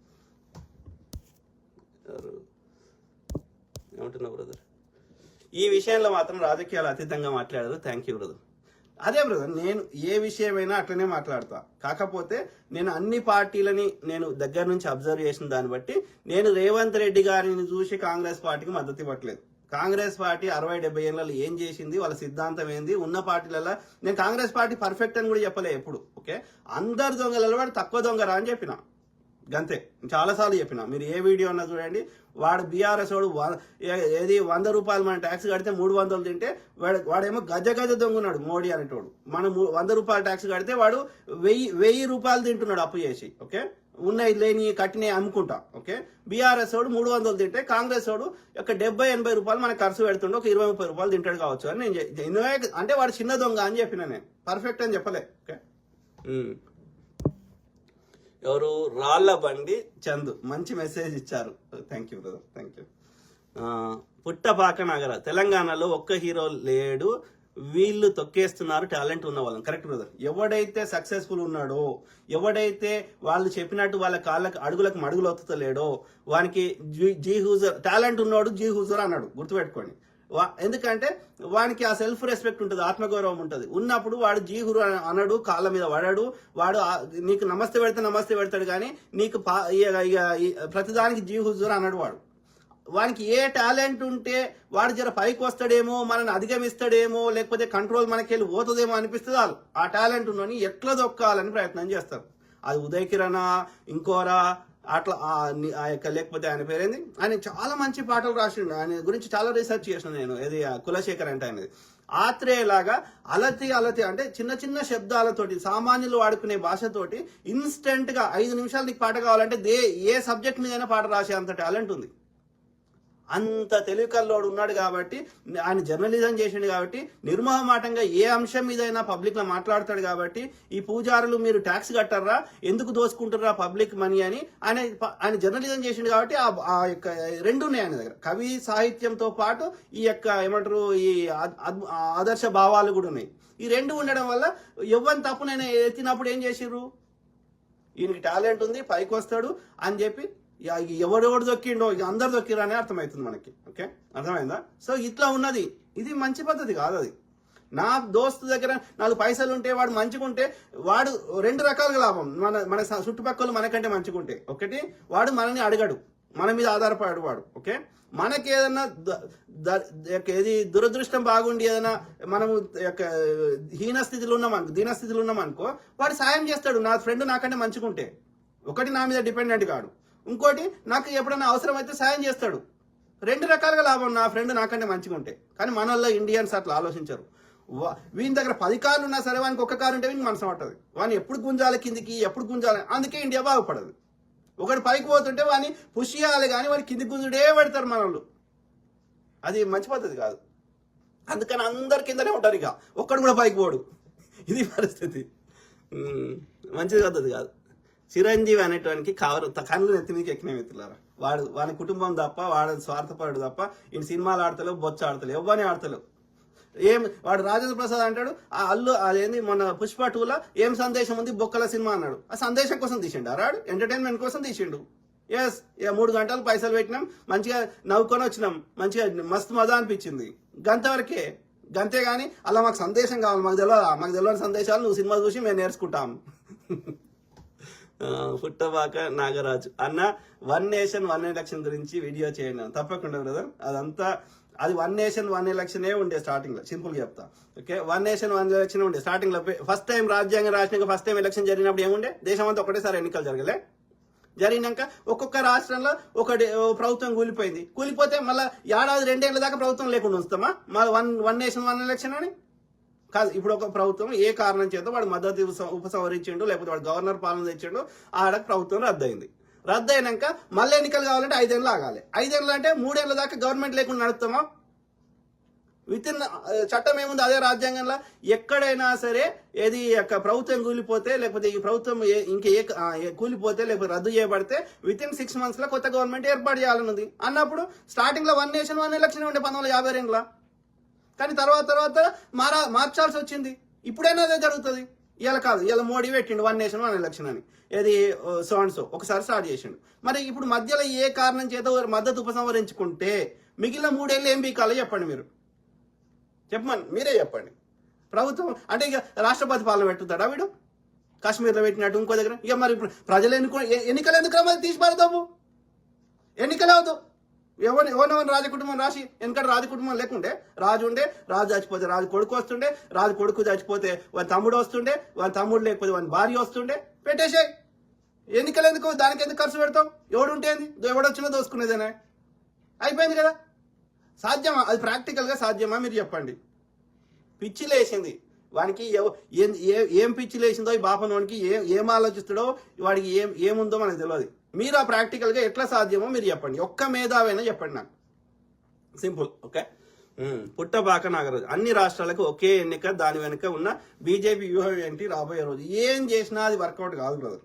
ఏమంటున్నావు బ్రదర్? ఈ విషయంలో మాత్రం రాజకీయాలు అతీతంగా మాట్లాడారు. Thank you brother. అదే బ్రదర్, నేను ఏ విషయమైనా అట్లనే మాట్లాడతా. కాకపోతే నేను అన్ని పార్టీలని నేను దగ్గర నుంచి అబ్జర్వ్ చేసిన దాన్ని బట్టి నేను రేవంత్ రెడ్డి గారిని చూసి కాంగ్రెస్ పార్టీకి మద్దతు ఇవ్వట్లేదు. కాంగ్రెస్ పార్టీ 60-70 ఏళ్ళలో ఏం చేసింది, వాళ్ళ సిద్ధాంతం ఏంది, ఉన్న పార్టీలలో నేను కాంగ్రెస్ పార్టీ పర్ఫెక్ట్ అని కూడా చెప్పలే ఎప్పుడు. ఓకే, అందరు దొంగలలో వాడు తక్కువ దొంగరా అని చెప్పిన, గంతే. చాలాసార్లు చెప్పిన, మీరు ఏ వీడియో అన్నా చూడండి. వాడు బీఆర్ఎస్ వాడు ఏది 100 రూపాయలు మన ట్యాక్స్ కడితే 300 తింటే వాడేమో గజ దొంగన్నాడు మోడీ అనేటోడు. మనం 100 రూపాయలు ట్యాక్స్ కడితే వాడు 1000 రూపాయలు తింటున్నాడు అప్పు చేసి. ఓకే, ఉన్నాయి లేని కట్టినవి అమ్ముకుంటా. ఓకే, బీఆర్ఎస్ వాడు 300 తింటే కాంగ్రెస్ వాడు ఒక 70-80 రూపాయలు మనకు ఖర్చు పెడుతుండే ఒక 20-30 రూపాయలు తింటాడు కావచ్చు అని నేను అంటే వాడు చిన్న దొంగ అని చెప్పిన, నేను పర్ఫెక్ట్ అని చెప్పలే. ఓకే, ఎవరు రాళ్ల బండి చందు మంచి మెసేజ్ ఇచ్చారు. Thank you brother, thank you. Puttapaka నగర తెలంగాణలో ఒక్క హీరో లేడు, వీళ్ళు తొక్కేస్తున్నారు టాలెంట్ ఉన్న వాళ్ళని. Correct brother. ఎవడైతే సక్సెస్ఫుల్ ఉన్నాడో, ఎవడైతే వాళ్ళు చెప్పినట్టు వాళ్ళ కాళ్ళకి అడుగులకు మడుగులు ఒత్తుతలేడో వానికి జీ హూజర్, టాలెంట్ ఉన్నవాడు జీ హూజర్ అన్నాడు, గుర్తుపెట్టుకోండి. ఎందుకంటే వానికి ఆ సెల్ఫ్ రెస్పెక్ట్ ఉంటుంది, ఆత్మగౌరవం ఉంటుంది. ఉన్నప్పుడు వాడు జీహురు అనడు, కాళ్ళ మీద పడాడు. వాడు నీకు నమస్తే పెడతాడు కానీ నీకు ప్రతిదానికి జీహుజురు అన్నాడు. వానికి ఏ టాలెంట్ ఉంటే వాడు జర పైకి వస్తాడేమో, మనల్ని అధిగమిస్తాడేమో, లేకపోతే కంట్రోల్ మనకి వెళ్ళి పోతుందేమో అనిపిస్తుంది. వాళ్ళు ఆ టాలెంట్ ఉన్నని ఎట్లా దొక్కాలని ప్రయత్నం చేస్తారు. అది ఉదయ్ కిరణా, ఇంకోరా, అట్లా ఆ యొక్క, లేకపోతే ఆయన పేరేంది, ఆయన చాలా మంచి పాటలు రాసిండు. ఆయన గురించి చాలా రీసెర్చ్ చేసిన నేను. ఏది కులశేఖర్ అంటే ఆయనది. ఆత్రేయలాగా అలతి అంటే చిన్న శబ్దాలతోటి, సామాన్యులు వాడుకునే భాషతోటి ఇన్స్టెంట్ గా 5 నిమిషాలు నీకు పాట కావాలంటే ఏ సబ్జెక్ట్ మీదైనా పాట రాసే అంత టాలెంట్ ఉంది. అంత తెలివికల్లోడు ఉన్నాడు కాబట్టి, ఆయన జర్నలిజం చేసిండు కాబట్టి, నిర్మోహమాటంగా ఏ అంశం మీదైనా పబ్లిక్ లో మాట్లాడతాడు కాబట్టి, ఈ పూజారులు మీరు ట్యాక్స్ కట్టారా, ఎందుకు దోసుకుంటారా పబ్లిక్ మనీ అని ఆయన జర్నలిజం చేసిండు కాబట్టి ఆ యొక్క 2 ఉన్నాయి ఆయన దగ్గర. కవి సాహిత్యంతో పాటు ఈ యొక్క ఏమంటారు, ఈ ఆదర్శ భావాలు కూడా ఉన్నాయి. ఈ 2 ఉండడం వల్ల ఎవరిని తప్పు నేను ఎత్తినప్పుడు ఏం చేసిర్రు, ఈయనకి టాలెంట్ ఉంది పైకి వస్తాడు అని చెప్పి ఎవడెవడు దొక్కిండో ఇక అందరు దొక్కిరు అని అర్థమవుతుంది మనకి. ఓకే, అర్థమైందా? సో ఇట్లా ఉన్నది, ఇది మంచి పద్ధతి కాదు. అది నా దోస్తు దగ్గర 4 పైసలు ఉంటే వాడు మంచిగుంటే వాడు 2 రకాలుగా లాభం. మన చుట్టుపక్కల మనకంటే మంచిగుంటే, ఒకటి వాడు మనని అడగడు, మన మీద ఆధారపడాడు వాడు. ఓకే, మనకి ఏదన్నా ఏది దురదృష్టం బాగుండి ఏదైనా మనము దీనస్థితిలో ఉన్నామనుకో వాడు సాయం చేస్తాడు. నా ఫ్రెండ్ నాకంటే మంచిగుంటే, ఒకటి నా మీద డిపెండెంట్ కాడు, ఇంకోటి నాకు ఎప్పుడైనా అవసరం అయితే సాయం చేస్తాడు. 2 రకాలుగా లాభం నా ఫ్రెండ్ నాకంటే మంచిగా ఉంటే. కానీ మన వల్ల ఇండియన్స్ అట్లా ఆలోచించరు. వీని దగ్గర 10 కార్లు ఉన్నా సరే వానికి 1 కారు ఉంటే వీనికి మనసు పట్టదు. వాడిని ఎప్పుడు గుంజాలి కిందికి, ఎప్పుడు గుంజాలి. అందుకే ఇండియా బాగుపడదు. ఒకటి పైకి పోతుంటే వాడిని పుష్ చేయాలి కానీ వాడిని కింది గుంజుడే పెడతారు మన వాళ్ళు. అది మంచి పద్ధతి కాదు. అందుకని అందరి కిందనే ఉంటారు, ఇక ఒక్కడు కూడా పైకి పోడు. ఇది పరిస్థితి, మంచిది పద్ధతి కాదు. చిరంజీవి అనేటానికి కళ్ళు నెత్తి మీకు ఎక్కిన మిత్రులారా. వాడి కుటుంబం తప్ప, వాడు స్వార్థపరుడు తప్ప ఈయన సినిమాలు ఆడతలేవు, బొచ్చ ఆడతలేవు, ఎవ్వని ఆడతలేవు. వాడు రాజేంద్ర ప్రసాద్ అంటాడు అదేంది మొన్న పుష్ప 2లో ఏం సందేశం ఉంది, బొక్కల సినిమా అన్నాడు. ఆ సందేశం కోసం తీసిండు, రాడు ఎంటర్టైన్మెంట్ కోసం తీసిండు. ఎస్, 3 గంటలు పైసలు పెట్టినాం, మంచిగా నవ్వుకొని వచ్చినాం, మంచిగా మస్తు మజా అనిపించింది, గంతవరకే. గంతే గాని అలా మాకు సందేశం కావాలి, మాకు తెలియని సందేశాలు నువ్వు సినిమా చూసి మేము నేర్చుకుంటాం. పుట్టబాక నాగరాజు అన్న 1 నేషన్ 1 ఎలక్షన్ గురించి వీడియో చేయండి. తప్పకుండా బ్రదర్, అదంతా అది 1 నేషన్ 1 ఎలక్షనే ఉండే స్టార్టింగ్ లో, సింపుల్ గా చెప్తా. ఓకే, 1 నేషన్ 1 ఎలక్షన్ ఉండే స్టార్టింగ్ లో. ఫస్ట్ టైం రాజ్యాంగం రాసినాక ఫస్ట్ టైం ఎలక్షన్ జరిగినప్పుడు ఏముండే, దేశం అంతా ఒకటేసారి ఎన్నికలు జరగలే. జరిగినాక ఒక్కొక్క రాష్ట్రంలో ప్రభుత్వం కూలిపోతే మళ్ళీ ఏడాది 2 ఏళ్ల దాకా ప్రభుత్వం లేకుండా ఉంచుతామా? మళ్ళీ 1 నేషన్ 1 ఎలక్షన్ అని కాదు. ఇప్పుడు ఒక ప్రభుత్వం ఏ కారణం చేత వాడు మద్దతు ఉపసంహరించిండు, లేకపోతే వాడు గవర్నర్ పాలన తెచ్చిండు, ఆడ ప్రభుత్వం రద్దయింది. రద్దయినాక మళ్ళీ ఎన్నికలు కావాలంటే 5 ఏళ్ళు ఆగాలి. 5 ఏళ్ళు అంటే 3 ఏళ్ల దాకా గవర్నమెంట్ లేకుండా నడుపుతామా? వితిన్ చట్టం ఏముంది అదే రాజ్యాంగంలో, ఎక్కడైనా సరే ఏది ప్రభుత్వం కూలిపోతే, లేకపోతే ఈ ప్రభుత్వం కూలిపోతే, లేకపోతే రద్దు చేయబడితే వితిన్ 6 months లో కొత్త గవర్నమెంట్ ఏర్పాటు చేయాలన్నది. అన్నప్పుడు స్టార్టింగ్ లో 1 నేషన్ 1 ఎలక్షన్ ఉండే 1952లో. కానీ తర్వాత మార్చాల్సి వచ్చింది. ఇప్పుడైనా అదే జరుగుతుంది. ఇలా కాదు, ఇలా మోడీ పెట్టిండు 1 నేషన్ 1 ఎలక్షన్ అని, ఏది సో అండ్ సో ఒకసారి స్టార్ట్ చేసిండు. మరి ఇప్పుడు మధ్యలో ఏ కారణం చేత మద్దతు ఉపసంహరించుకుంటే మిగిలిన 3 ఏళ్ళు ఏం బీకాలో చెప్పండి, మీరే చెప్పండి. ప్రభుత్వం అంటే ఇక రాష్ట్రపతి పాలన పెట్టుతాడా వీడు? కాశ్మీర్లో పెట్టినట్టు ఇంకో దగ్గర. ఇక మరి ఇప్పుడు ప్రజలు ఎన్నికలు ఎందుకు మరి తీసి పారుతావు? ఎన్నికలు అవుతావు. ఎవరినో రాజకుటుంబం రాసి, ఎందుకంటే రాజకుటుంబం లేకుండే రాజు ఉండే, రాజు చచ్చిపోతే రాజు కొడుకు వస్తుండే, రాజు కొడుకు చచ్చిపోతే వాని తమ్ముడు వస్తుండే, వాని తమ్ముడు లేకపోతే వాని భార్య వస్తుండే. పెట్టేసాయి. ఎన్నికలు ఎందుకు? దానికి ఎందుకు ఖర్చు పెడతావు? ఎవడుంటేంది, ఎవడొచ్చినా దోసుకునేదేనా? అయిపోయింది కదా. సాధ్యమా? అది ప్రాక్టికల్ గా సాధ్యమా మీరు చెప్పండి. పిచ్చి లేసింది వానికి. ఏం పిచ్చి లేసిందో ఈ బాపనోనికి, ఏం ఆలోచిస్తాడో వాడికి ఏముందో మనకు తెలియదు. మీరు ఆ ప్రాక్టికల్ గా ఎట్లా సాధ్యమో మీరు చెప్పండి. ఒక్క మేధావైనా చెప్పండి నాకు, సింపుల్. ఓకే, పుట్టబాక నాగరాజు. అన్ని రాష్ట్రాలకు ఒకే ఎన్నిక, దాని వెనుక ఉన్న బీజేపీ వ్యూహం ఏంటి రాబోయే రోజు? ఏం చేసినా అది వర్కౌట్ కాదు బ్రదర్.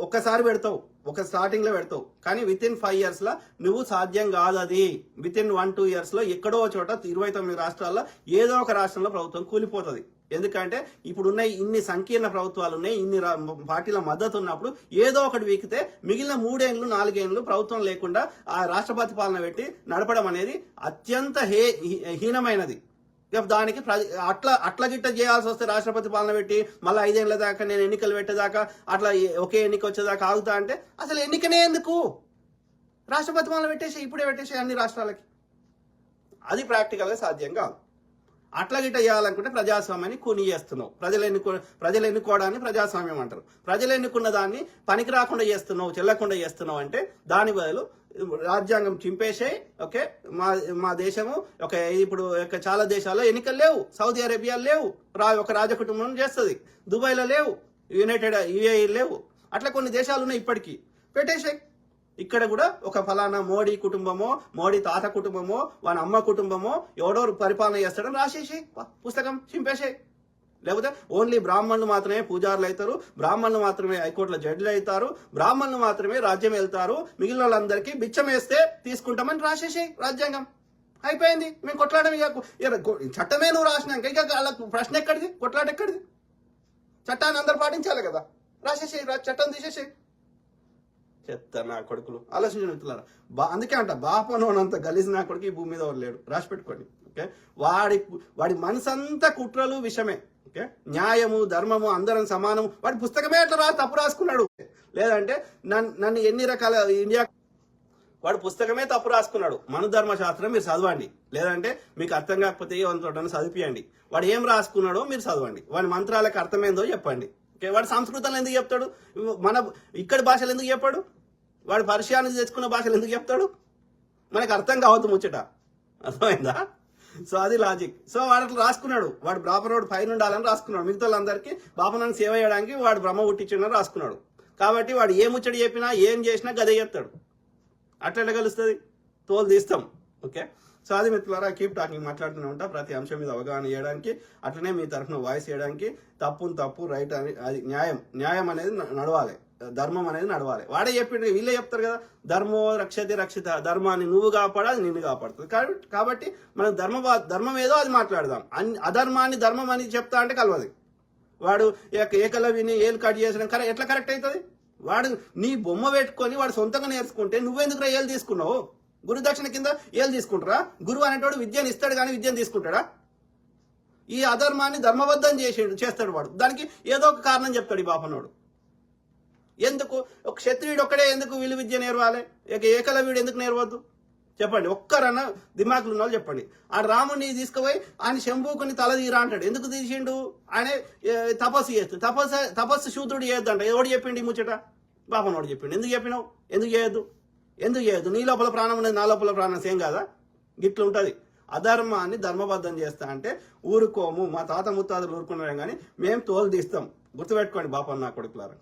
ఒక్కసారి పెడతావు, ఒక స్టార్టింగ్ లో పెడతావు, కానీ వితిన్ 5 years లో నువ్వు సాధ్యం కాదు. అది వితిన్ 1-2 years లో ఎక్కడో చోట 29 రాష్ట్రాల్లో ఏదో ఒక రాష్ట్రంలో ప్రభుత్వం కూలిపోతుంది. ఎందుకంటే ఇప్పుడున్న ఇన్ని సంకీర్ణ ప్రభుత్వాలు ఉన్నాయి, ఇన్ని పార్టీల మద్దతు ఉన్నప్పుడు ఏదో ఒకటి వీకితే మిగిలిన 3 ఏళ్ళు 4 ఏళ్ళు ప్రభుత్వం లేకుండా ఆ రాష్ట్రపతి పాలన పెట్టి నడపడం అనేది అత్యంత హీనమైనది. దానికి అట్లా గిట్ట చేయాల్సి వస్తే రాష్ట్రపతి పాలన పెట్టి మళ్ళీ 5 ఏళ్ల దాకా నేను ఎన్నికలు పెట్టేదాకా అట్లా ఒకే ఎన్నిక వచ్చేదాకా ఆగుతా అంటే అసలు ఎన్నికనే ఎందుకు? రాష్ట్రపతి పాలన పెట్టేసి ఇప్పుడే పెట్టేసి అన్ని రాష్ట్రాలకి. అది ప్రాక్టికల్ గా సాధ్యం కాదు. అట్లా గిట్ట చేయాలనుకుంటే ప్రజాస్వామ్యాన్ని కూని చేస్తున్నావు. ప్రజలు ఎన్నుకోవడాన్ని ప్రజాస్వామ్యం అంటారు. ప్రజలు ఎన్నుకున్న దాన్ని పనికి రాకుండా చేస్తున్నావు, చెల్లకుండా చేస్తున్నావు అంటే దాని బదులు రాజ్యాంగం చింపేసాయి. ఓకే, మా దేశము ఇప్పుడు చాలా దేశాల్లో ఎన్నికలు లేవు. సౌదీ అరేబియా లేవు, ఒక రాజకుటుంబం చేస్తుంది. దుబాయ్లో లేవు, యుఏఈ లేవు. అట్లా కొన్ని దేశాలు ఉన్నాయి ఇప్పటికీ. పెట్టేసాయి. ఇక్కడ కూడా ఒక ఫలానా మోడీ కుటుంబమో, మోడీ తాత కుటుంబమో, వాని అమ్మ కుటుంబమో ఎవడో పరిపాలన చేస్తాడని రాసేసి పుస్తకం చింపేసాయి. లేకపోతే ఓన్లీ బ్రాహ్మణులు మాత్రమే పూజారులు అవుతారు, బ్రాహ్మణులు మాత్రమే హైకోర్టులో జడ్జిలు అవుతారు, బ్రాహ్మణులు మాత్రమే రాజ్యం వెళ్తారు, మిగిలిన వాళ్ళందరికీ బిచ్చం వేస్తే తీసుకుంటామని రాసేసాయి రాజ్యాంగం. అయిపోయింది. మేము కొట్లాడడం చట్టమే నువ్వు రాసినాక ఇక వాళ్ళకు ప్రశ్న ఎక్కడిది, కొట్లాట ఎక్కడిది? చట్టాన్ని అందరు పాటించాలి కదా. రాసేసాయి, చట్టం తీసేసాయి. చెత్త నా కొడుకులు. ఆలోచించిన మిత్రులారా, అందుకే అంట బాపనోనంత గలీజ్ నా కొడుకు ఈ భూమి మీద ఎవరు లేడు. రాసి పెట్టుకోండి. ఓకే, వాడి మనసంతా కుట్రలు విషమే. ఓకే, న్యాయము ధర్మము అందరం సమానము. వాడి పుస్తకమే అట్లా తప్పు రాసుకున్నాడు. లేదంటే నన్ను ఎన్ని రకాల ఇండియా వాడు పుస్తకమే తప్పు రాసుకున్నాడు. మనుధర్మ శాస్త్రం మీరు చదవండి, లేదంటే మీకు అర్థం కాకపోతే చోటని చదివియండి. వాడు ఏం రాసుకున్నాడో మీరు చదవండి, వాడి మంత్రాలకు అర్థమైందో చెప్పండి. ఓకే, వాడు సంస్కృతంలో ఎందుకు చెప్తాడు? మన ఇక్కడి భాషలు ఎందుకు చెప్పాడు? వాడు పర్షియానికి తెచ్చుకున్న భాషలు ఎందుకు చెప్తాడు? మనకు అర్థం కావద్దు ముచ్చట. అర్థమైందా? సో అది లాజిక్. సో వాడు అట్లా రాసుకున్నాడు. వాడు బ్రాహ్మణుడు పైన ఉండాలని రాసుకున్నాడు. మిగతా వాళ్ళందరికీ బాపనాన్ని సేవ చేయడానికి వాడు బ్రహ్మ పుట్టించడని రాసుకున్నాడు. కాబట్టి వాడు ఏ ముచ్చడి చెప్పినా ఏం చేసినా గదే చెప్తాడు. అట్లా ఎట్లా కలుస్తుంది? తోలు తీస్తాం. ఓకే, సో అది మిత్రులారా, కీప్ టాకింగ్ మాట్లాడుతూనే ఉంటా ప్రతి అంశం మీద అవగాహన చేయడానికి, అట్లనే మీ తరఫున వాయిస్ చేయడానికి. తప్పు రైట్ అని, అది న్యాయం అనేది నడవాలి, ధర్మం అనేది నడవాలి. వాడే చెప్పిండు, వీళ్ళే చెప్తారు కదా, ధర్మో రక్షతి రక్షిత, ధర్మాన్ని నువ్వు కాపాడు, అది నిన్ను కాపాడుతుంది. కాబట్టి మనం ధర్మం ఏదో అది మాట్లాడదాం. అధర్మాన్ని ధర్మం అని చెప్తా అంటే కలవది. వాడు ఏకలవ్యని ఏలు కట్ చేసిన ఎట్లా కరెక్ట్ అవుతుంది? వాడు నీ బొమ్మ పెట్టుకొని వాడు సొంతంగా నేర్చుకుంటే నువ్వెందుకు ఏళ్ళు తీసుకున్నావు? గురుదక్షిణ కింద ఏళ్ళు తీసుకుంటారా? గురువు అనేటోడు విద్యను ఇస్తాడు కానీ విద్యను తీసుకుంటాడా? ఈ అధర్మాన్ని ధర్మబద్ధం చేస్తాడు వాడు. దానికి ఏదో ఒక కారణం చెప్తాడు ఈ బాపనోడు. ఎందుకు ఒక క్షత్రియుడు ఒక్కడే ఎందుకు విలు విద్య నేర్వాలి? ఏకలవ్యుడు ఎందుకు నేర్వద్దు? చెప్పండి, ఒక్కరన్నా దిమాకులు ఉన్న వాళ్ళు చెప్పండి. ఆ రాముని తీసుకుపోయి ఆయన శంభూకుని తల తీరా అంటాడు. ఎందుకు తీసిండు? ఆయన తపస్సు చేస్తూ తపస్సు శూద్రుడు చేయొద్దంట. ఎవడు చెప్పిండు ఈ ముచ్చట? బాపనోడు చెప్పిండు. ఎందుకు చెప్పినావు? ఎందుకు చేయొద్దు? నీ లోపల ప్రాణం ఉన్నది, నా లోపల ప్రాణం సేమ్ కాదా? గిట్ల ఉంటుంది. అధర్మాన్ని ధర్మబద్ధం చేస్తా అంటే ఊరుకోము. మా తాత ముత్తాతలు ఊరుకున్నాం కానీ మేము తోలు తీస్తాం. గుర్తుపెట్టుకోండి బాపన్న కొడుకులారా.